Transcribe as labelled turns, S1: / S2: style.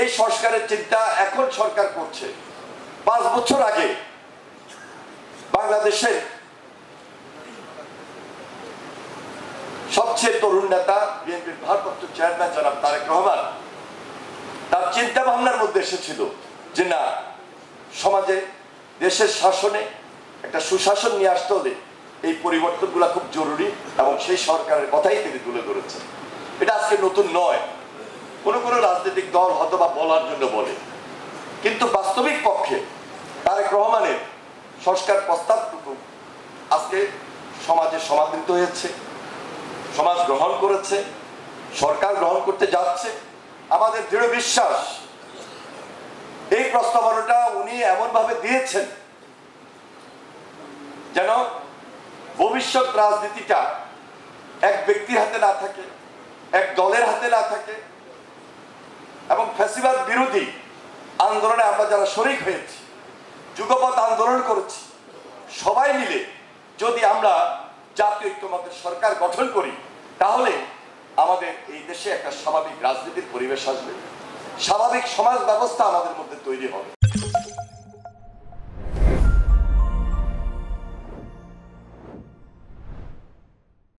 S1: এই সংস্কারের চিন্তা এখন সরকার করছে। 5 বছর আগে বাংলাদেশের সবচেয়ে তরুণ নেতা বিএনপির ভারপ্রাপ্ত চেয়ারম্যান জনাব তারেক রহমান তার চিন্তা ভাবনার মধ্যে এসেছিল যে না, সমাজে দেশের শাসনে একটা সুশাসন নিয়ে আসতে হলে এই পরিবর্তনগুলো খুব জরুরি, এবং সেই সরকারের কথাই তিনি তুলে ধরেছেন। এটা আজকে নতুন নয়, কোনো কোনো রাজনৈতিক দল হয়তো বা বলার জন্য বলে, কিন্তু বাস্তবিক পক্ষে তারেক রহমানের সংস্কার প্রস্তাবটুকু আজকে সমাজে সমাদৃত হয়েছে, সমাজ গ্রহণ করেছে, সরকার গ্রহণ করতে যাচ্ছে। আমাদের দৃঢ় বিশ্বাস এই প্রস্তাবনাটা উনি এমন ভাবে দিয়েছেন যেন ভবিষ্যৎ রাজনীতিটা এক ব্যক্তির হাতে না থাকে, এক দলের হাতে না থাকে, এবং ফ্যাসিবাদ বিরোধী আন্দোলনে আমরা যারা শরিক হয়েছি, যুগপৎ আন্দোলন করেছি, সবাই মিলে যদি আমরা জাতীয় ঐক্যমতের সরকার গঠন করি, তাহলে আমাদের এই দেশে একটা স্বাভাবিক রাজনীতির পরিবেশ আসবে, স্বাভাবিক সমাজ ব্যবস্থা আমাদের মধ্যে তৈরি হবে।